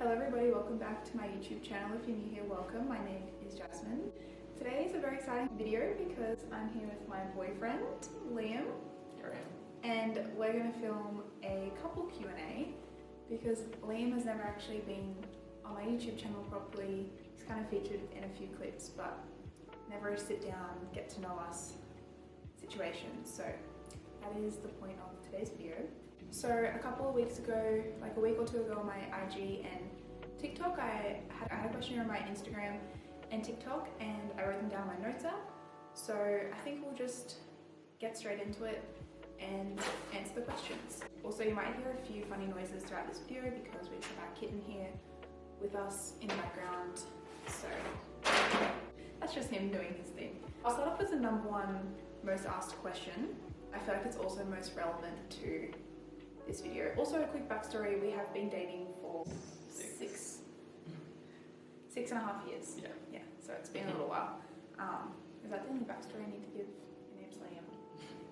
Hello everybody, welcome back to my YouTube channel. If you're new here, welcome. My name is Jasmine. Today is a very exciting video because I'm here with my boyfriend, Liam. Here I am. And we're going to film a couple Q&A because Liam has never actually been on my YouTube channel properly. He's kind of featured in a few clips, but never a sit down, get to know us situation. So that is the point of today's video. So a couple of weeks ago, like a week or two ago on my IG and TikTok, I had a questionnaire on my Instagram and TikTok and I wrote them down in my notes app. So I think we'll just get straight into it and answer the questions. Also, you might hear a few funny noises throughout this video because we've got our kitten here with us in the background. So that's just him doing his thing. I'll start off with the number one most asked question. I feel like it's also most relevant to this video. Also, a quick backstory, we have been dating for six and a half years. Yeah, so it's been a little while. Is that the only backstory I need to give? My name's Liam.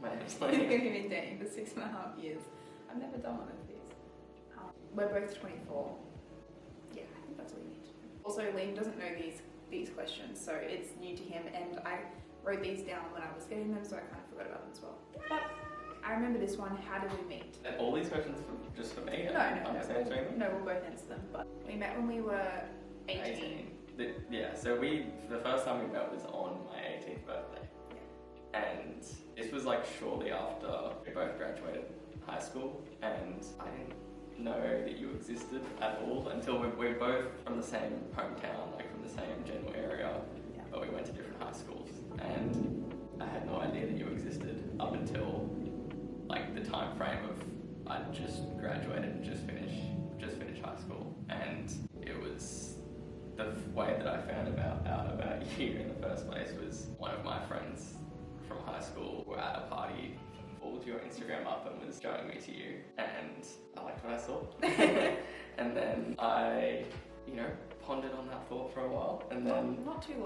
My name's Liam. We've been dating for 6.5 years. I've never done one of these. We're both 24. Yeah, I think that's all you need to know. Also, Liam doesn't know these questions, so it's new to him, and I wrote these down when I was getting them, so I kind of forgot about them as well. But I remember this one. How did we meet? And all these questions just for me? No, we'll both answer them. But we met when we were 18. Yeah, so the first time we met was on my 18th birthday. Yeah. And this was like shortly after we both graduated high school, and I didn't know that you existed at all until we're both from the same hometown, like from the same general area, yeah. But we went to different high schools, and I had no idea that you existed up until like the time frame of I just graduated and just finished high school. And it was the way that I found out about you in the first place was one of my friends from high school were at a party, pulled your Instagram up and was showing me to you, and I liked what I saw. And then I, pondered on that thought for a while, and then not too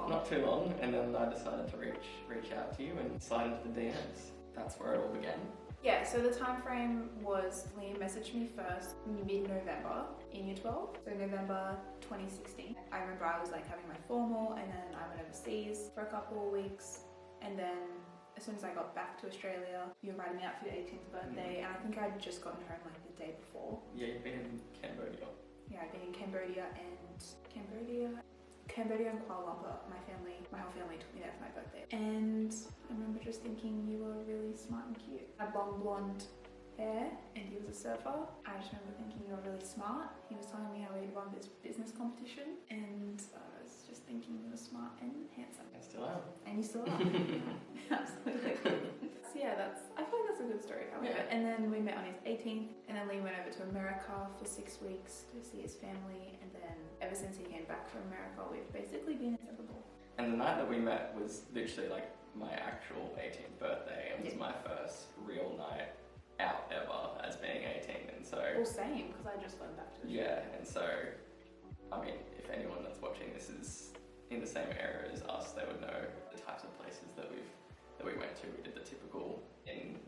long, and then I decided to reach out to you and slide into the DMs. That's where it all began. Yeah, so the time frame was Liam messaged me first mid-November in year 12, so November 2016. I remember I was like having my formal, and then I went overseas for a couple of weeks, and then as soon as I got back to Australia, you invited me out for your 18th birthday, and I think I'd just gotten home like the day before. Yeah, you've been in Cambodia. Yeah, I've been in Cambodia and Kuala Lumpur. My whole family took me there for my birthday. And I remember just thinking you were really smart and cute. I had long blonde hair and he was a surfer. I just remember thinking you were really smart. He was telling me how he'd won this business competition, and I was just thinking you were smart and handsome. I still am. And you still are. Absolutely. So yeah, I feel like that's a good story how we met. And then we met on his 18th, and then Lee went over to America for 6 weeks to see his family, and then ever since he came back from America, we've basically been inseparable. And the night that we met was literally like my actual 18th birthday. It was my first real night out ever as being 18, and so... Well, same, because I just went back to the Yeah, and so, I mean, if anyone that's watching this is in the same area as us, they would know the types of places that we went to. We did the typical,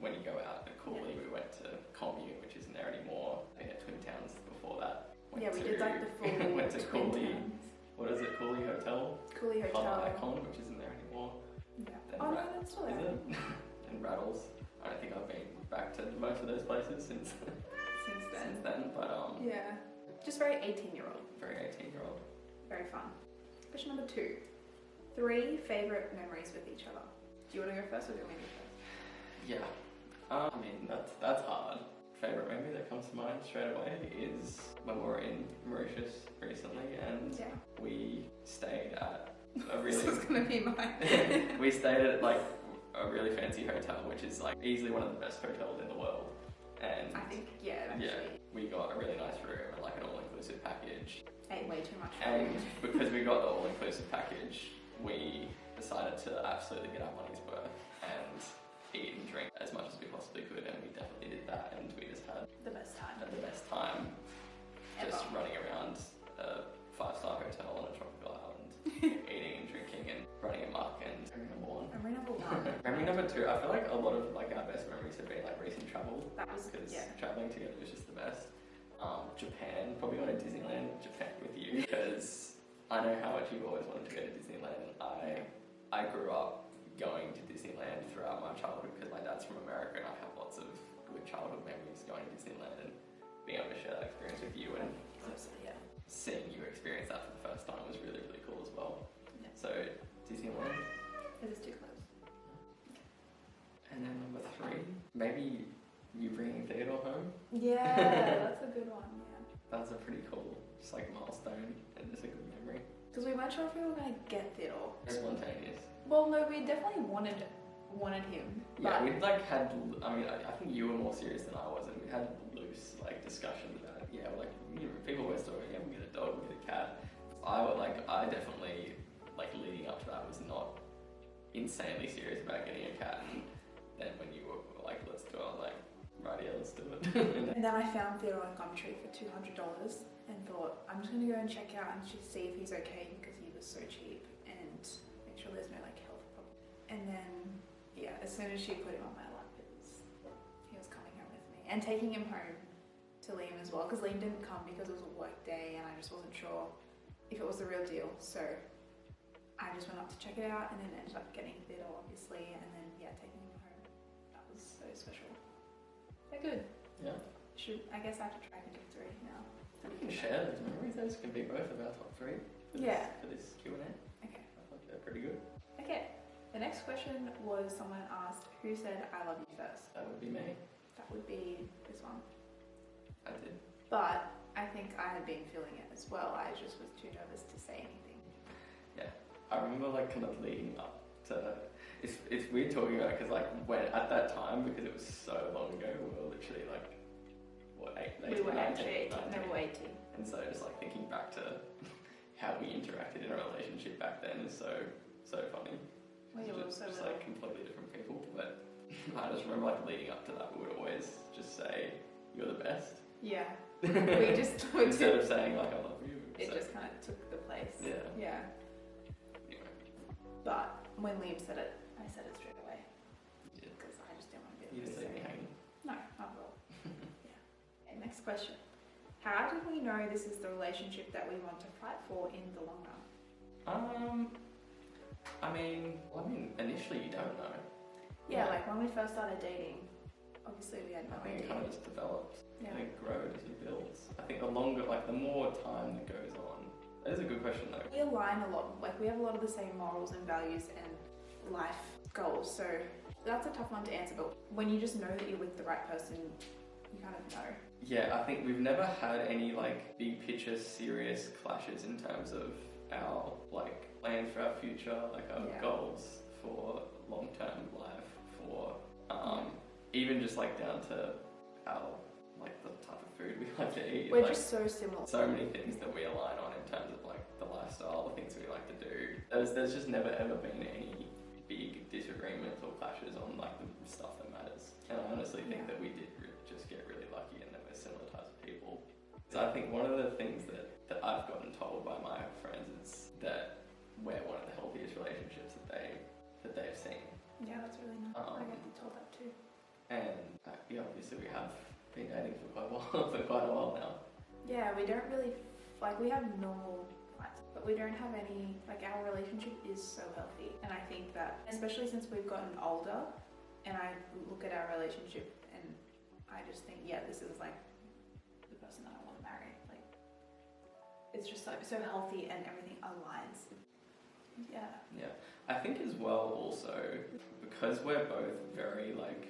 when you go out at Cooley, we went to Commune, which isn't there anymore. We had Twin Towns before that. We did like the full went to Twin Cooley. Towns. What is it? Cooley Hotel? Cooley Hotel. Icon, which isn't there anymore. Yeah. Then No, that's still there. Is it? And Rattles. I don't think I've been back to most of those places since then, but yeah. Just very 18-year-old. Very 18-year-old. Very fun. Question number 2. 3 favourite memories with each other. Do you want to go first or do you want me to go first? Yeah. I mean, that's hard. Favourite memory that comes to mind straight away is when we were in Mauritius recently, and we stayed at a really... This is going to be mine. We stayed at like a really fancy hotel, which is like easily one of the best hotels in the world. And I think, actually. Yeah, we got a really nice room and like an all-inclusive package. Ate way too much food. And because we got the all-inclusive package, we decided to absolutely get our money's worth and eat and drink as much as we possibly could, and we definitely did that, and we just had the best time. Just running around a 5-star hotel on a tropical island, eating and drinking and running amok. And memory number 1. Memory number 2, I feel like a lot of like our best memories have been like recent travel. That was because traveling together was just the best. Japan, probably going to Disneyland, Japan because I know how much you've always wanted to go to Disneyland. I grew up going to Disneyland throughout my childhood because my dad's from America and I have lots of good childhood memories going to Disneyland and being able to share that experience with you and Yeah. seeing you experience that for the first time was really, really cool as well. Yeah. So Disneyland. Because it's too close. And then number 3, maybe you bringing Theodore home. Yeah, that's a good one. Yeah. That's a pretty cool, just like milestone and just a good memory. Because we weren't sure if we were gonna get Theodore. Spontaneous. Well, no, we definitely wanted him. Yeah, But we'd like had. I mean, I think you were more serious than I was, and we had loose like discussions about it. Yeah, like people were still yeah, we get a dog, we get a cat. I definitely like leading up to that was not insanely serious about getting a cat, and then when you were like, let's do it, I was like, right, yeah, let's do it. and then I found Theodore on Gumtree for $200 and thought I'm just gonna go and check out and just see if he's okay because he was so cheap and make sure there's no like health problems. And then yeah, as soon as she put him on my lap, he was coming home with me and taking him home to Liam as well because Liam didn't come because it was a work day and I just wasn't sure if it was the real deal. So I just went up to check it out and then ended up getting Theodore obviously and then yeah, taking him home. That was so special. They're good. Yeah. I guess I have to try and do 3 now. We can share those memories. Those can be both of our top 3 for this Q&A. Okay. I thought they're pretty good. Okay. The next question was someone asked, who said I love you first? That would be me. That would be this one. I did. But I think I had been feeling it as well. I just was too nervous to say anything. Yeah. I remember like kind of leading up to. It's weird talking about it because like when at that time because it was so long ago we were literally like what 18, We were 19, 18. No, we were 18. And so just like thinking back to how we interacted in a relationship back then is so funny. We were just, so just little. like completely different people. But I just remember like leading up to that we would always just say you're the best. Yeah. We just Instead of saying like I love you. it just kind of took the place. Yeah. Yeah. Anyway. But when Liam said it, I said it straight away. Yeah. Because I just didn't want to be You didn't leave me hanging. No, not at all. Yeah. Okay, next question. How did we know this is the relationship that we want to fight for in the long run? I mean, initially you don't know. Yeah, like when we first started dating, obviously we had no I think idea. it kind of just develops. Yeah. I think it grows as it builds. I think the more time that goes on. That is a good question though. We align a lot, like we have a lot of the same morals and values and life goals, so that's a tough one to answer, but when you just know that you're with the right person, you kind of know. Yeah, I think we've never had any like big picture serious clashes in terms of our like plans for our future, like our goals for long-term life, for even just like down to our like the type of food we like to eat. We're like, just so similar. so many things that we align on in terms of like the lifestyle, the things we like to do. There's just never ever been any big disagreements or clashes on like the stuff that matters. And I honestly think that we did just get really lucky and that we're similar types of people. So I think one of the things that I've gotten told by my friends is that we're one of the healthiest relationships that they've seen. Yeah, that's really nice. I get told that too. And obviously we have been dating for quite a while now. Yeah, we don't really, like we have normal fights, but we don't have any, like our relationship is so healthy. And I think that, especially since we've gotten older, and I look at our relationship and I just think, yeah, this is like the person that I want to marry. Like, it's just so healthy and everything aligns. Yeah. Yeah, I think as well also, because we're both very like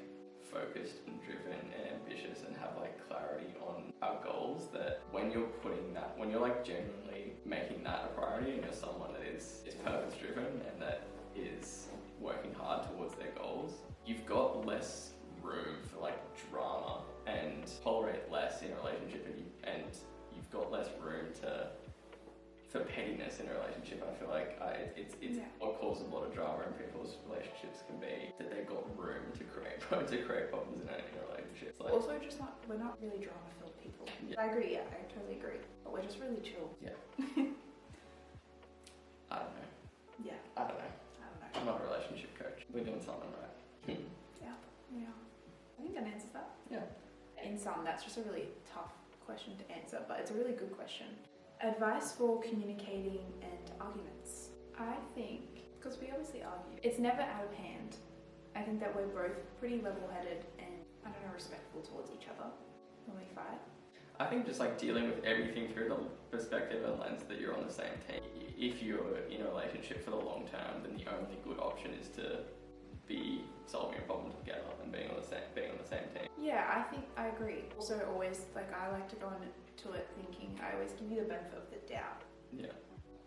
focused and driven and ambitious and have like clarity on our goals, that when you're like genuinely making that a priority and you're someone that is purpose driven and that is working hard towards their goals, you've got less room for like drama and tolerate less in a relationship, and you've got less room for pettiness in a relationship. I feel like it's what causes a lot of drama in people's relationships can be that they've got room to create problems in a relationship. Like, Also, we're not really drama-filled people. Yeah. I agree, yeah, I totally agree. But we're just really chill. Yeah. I don't know. Yeah. I don't know. I don't know. I'm not a relationship coach. We're doing something right. Yeah. I think that answers that. Yeah. In sum, that's just a really tough question to answer, but it's a really good question. Advice for communicating and arguments. I think, because we obviously argue, it's never out of hand. I think that we're both pretty level-headed and, I don't know, respectful towards each other when we fight. I think just like dealing with everything through the perspective and lens that you're on the same team. If you're in a relationship for the long term, then the only good option is to be solving a problem together and being on the same team. Yeah, I think I agree. Also, always, like, I like to go into it thinking, I always give you the benefit of the doubt. Yeah.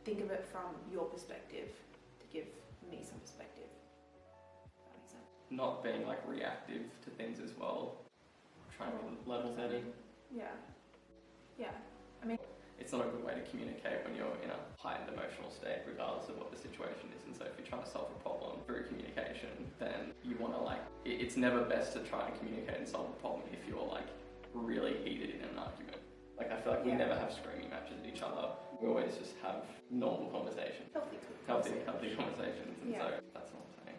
Think of it from your perspective to give me some perspective. That makes sense. Not being like reactive to things as well. Trying to be level-headed. Yeah. Yeah. I mean, it's not a good way to communicate when you're in a heightened emotional state, regardless of what the situation is. And so if you're trying to solve a problem through communication, then you want to it's never best to try and communicate and solve a problem if you're like really heated in an argument. Like I feel like we never have screaming matches at each other. We always just have normal conversations. Healthy conversations. And so that's what I'm saying.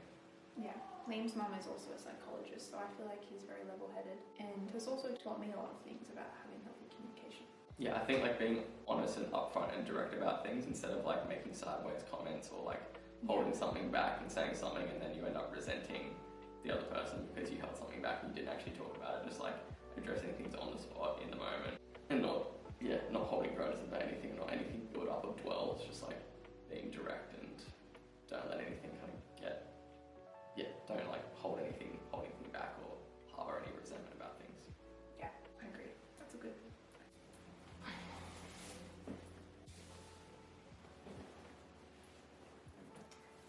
Yeah. Liam's mum is also a psychologist, so I feel like he's very level-headed and has also taught me a lot of things about having healthy communication. Yeah, I think like being honest and upfront and direct about things instead of like making sideways comments or like holding something back and saying something and then you end up resenting the other person because you held something back and you didn't actually talk about it. Just like addressing things on the spot in the moment and not holding grudges about anything, not anything built up or dwell. It's just like being direct and don't let anything kind of don't like hold anything back or harbor any resentment about things. Yeah, I agree. That's a good.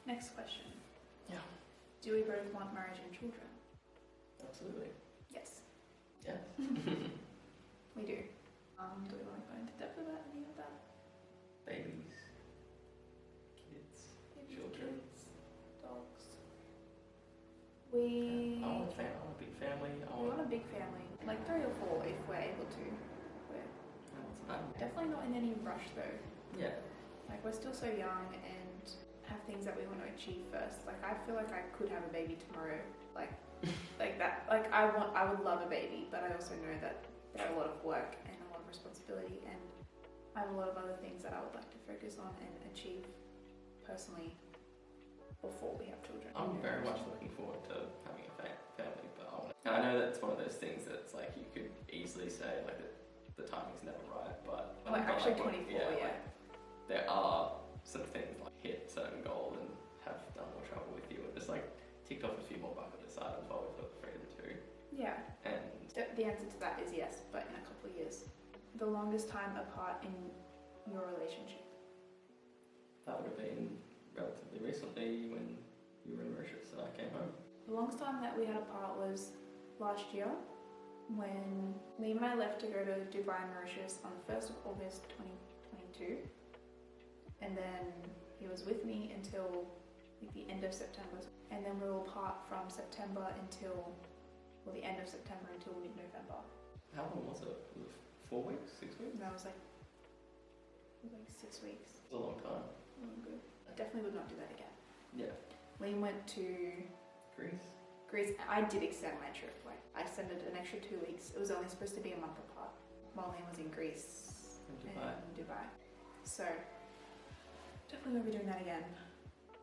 Next question. Yeah. Do we both want marriage and children? Absolutely. Yes. Yes. We do. Do we want to go into depth about any of that? Babies. Kids. Children. Kids, dogs. I want a big family. We want a big family, like 3 or 4 if we're able to. We're definitely not in any rush though. Yeah. Like we're still so young and have things that we want to achieve first. Like I feel like I could have a baby tomorrow. Like that. Like I would love a baby, but I also know that there's a lot of work and a lot of responsibility, and I have a lot of other things that I would like to focus on and achieve personally before we have children. I'm very much looking forward to having a family, but I know that it's one of those things that's like you could easily say like the timing's never right, but like actually 24, yeah. Like, there are some things like hit certain goals and have done more trouble with you, or just like ticked off a few more bucket list items while we've got the freedom to. Yeah. And the answer to that is yes, but in a couple of years. The longest time apart in your relationship? That would have been relatively recently when you were in Mauritius and I came home. The longest time that we had apart was last year when Liam and I left to go to Dubai and Mauritius on the 1st of August 2022, and then he was with me until like the end of September, and then we were apart from September until the end of September until mid-November. How long was it? Was it 4 weeks? 6 weeks? No, it was like 6 weeks. It was a long time. Good. I definitely would not do that again. Yeah. Liam went to Greece. I did extend my trip. Like I extended an extra 2 weeks. It was only supposed to be a month apart while Liam was in Greece and Dubai. So definitely won't be doing that again.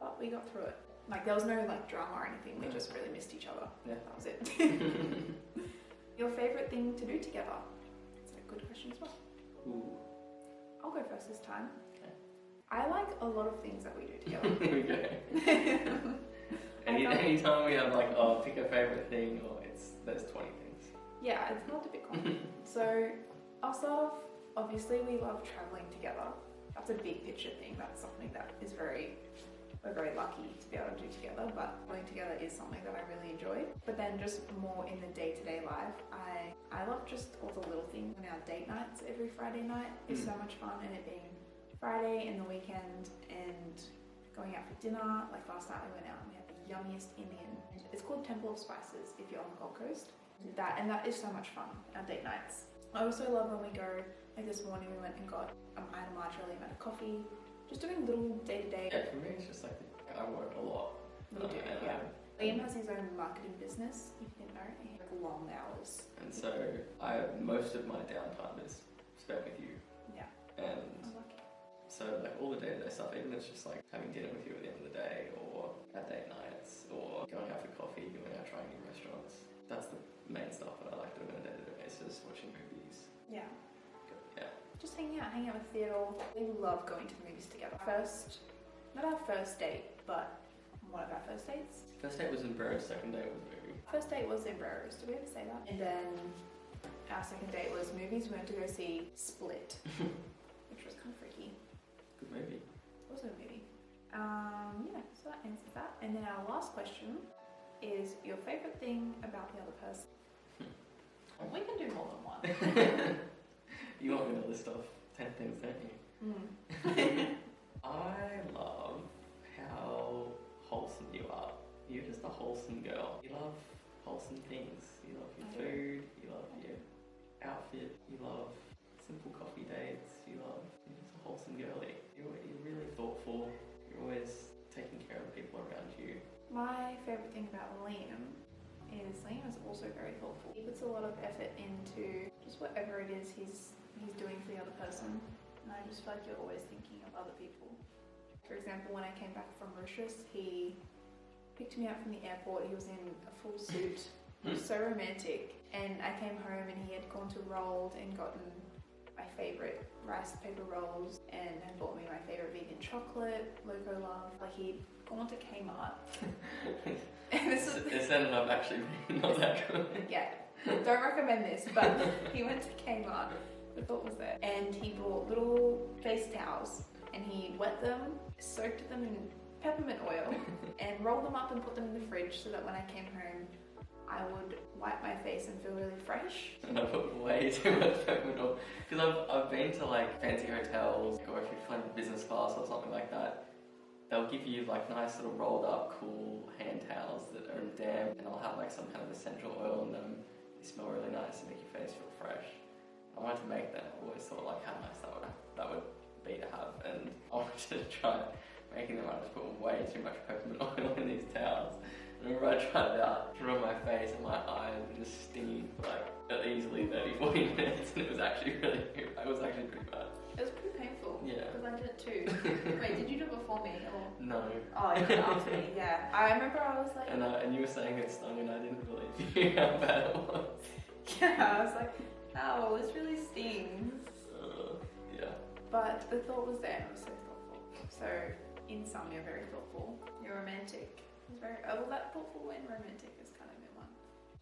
But we got through it. Like there was no like drama or anything. We just really missed each other. Yeah. That was it. Your favourite thing to do together? That's a good question as well. Ooh. I'll go first this time. Okay. I like a lot of things that we do together. Okay. Anytime we have like, pick a favourite thing, or there's 20 things. Yeah, it's not a big one. So I'll start off, obviously we love travelling together. That's a big picture thing. That's something that is we're very lucky to be able to do together, but travelling together is something that I really enjoy. But then just more in the day-to-day life, I love just all the little things. And our date nights every Friday night is so much fun, and it being Friday and the weekend and going out for dinner. Like last night we went out and we had the yummiest Indian. It's called Temple of Spices if you're on the Gold Coast. That is so much fun, our date nights. I also love when we go, like this morning we went and got I had a margarita and a coffee. Just doing little day-to-day. Yeah, for me it's just like I work a lot. You do, yeah. Liam has his own marketing business, if you didn't know. He has long hours. And so most of my downtime is spent with you. Yeah. And I love stuff, even if it's just like having dinner with you at the end of the day, or at date nights, or going out for coffee, going out trying new restaurants. That's the main stuff that I like doing on a day-to-day basis, watching movies. Yeah. Yeah. Just hanging out with Theodore. We love going to the movies together. Not our first date, but one of our first dates. First date was in Burrows, second date was a movie. First date was in Burrows. Did we ever say that? And then our second date was movies. We went to go see Split, which was kind of freaky. Good movie. Also a movie. Yeah, so that answers that. And then our last question is your favourite thing about the other person. We can do more than one. You want me to list off 10 things, don't you? I love how wholesome you are. You're just a wholesome girl. You love wholesome things. You love your food, you love your outfit, you love simple coffee dates, you're just a wholesome girly. You're really thoughtful. You're always taking care of people around you. My favourite thing about Liam is also very thoughtful. He puts a lot of effort into just whatever it is he's doing for the other person, and I just feel like you're always thinking of other people. For example, when I came back from Mauritius, he picked me up from the airport. He was in a full suit. It was so romantic. And I came home and he had gone to Rolled and gotten my favourite rice paper rolls and had bought me my favourite vegan chocolate, Loco Love. Like, he'd gone to Kmart. And this ended up actually being not that good. Yeah, don't recommend this, but he went to Kmart. The thought was there. And he bought little face towels and he wet them, soaked them in peppermint oil and rolled them up and put them in the fridge so that when I came home I would wipe my face and feel really fresh. And I put way too much peppermint oil because I've been to like fancy hotels, or if you're flying business class or something like that, they'll give you like nice little rolled up cool hand towels that are damp, and they'll have like some kind of essential oil in them. They smell really nice and make your face feel fresh. I wanted to make them. I always thought like how nice that would be to have, and I wanted to try making them. I just put way too much peppermint oil in these towels. And whenever I tried it out, it on my face and my eyes were just stinging for like easily 30-40 minutes, and it was actually pretty bad. It was pretty painful. Yeah. Because I did it too. Wait, did you do it before me or? No. Oh, you did it after me. Yeah. I remember I was like. And you were saying it stung, and I didn't believe you how bad it was. Yeah, I was like, oh, this really stings. Yeah. But the thought was there, and I was so thoughtful. So, in sum, you're very thoughtful. You're romantic. It's very, well, that thoughtful and romantic is kind of in one.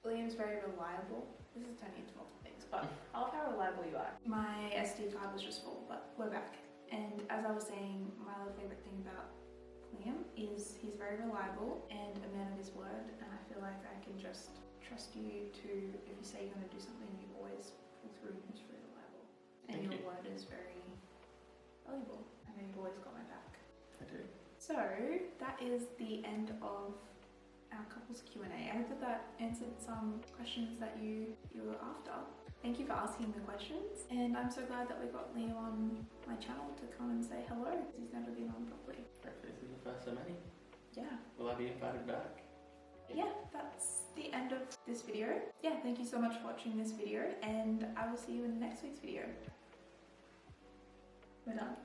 Liam's very reliable. This is turning into multiple things, but I love how reliable you are. My SD card was just full, but we're back. And as I was saying, my other favourite thing about Liam is he's very reliable and a man of his word, and I feel like I can just trust you to, if you say you're going to do something, you always pull through, and it's very reliable. And Thank your you. word is very valuable. I know you've always got my back. I do. So that is the end of our couples Q&A. I hope that answered some questions that you were after. Thank you for asking the questions, and I'm so glad that we got Liam on my channel to come and say hello. He's never been on properly. Hopefully this is the first of many. Yeah. Will I be invited back? Yeah, that's the end of this video. Yeah, thank you so much for watching this video, and I will see you in next week's video. We're done.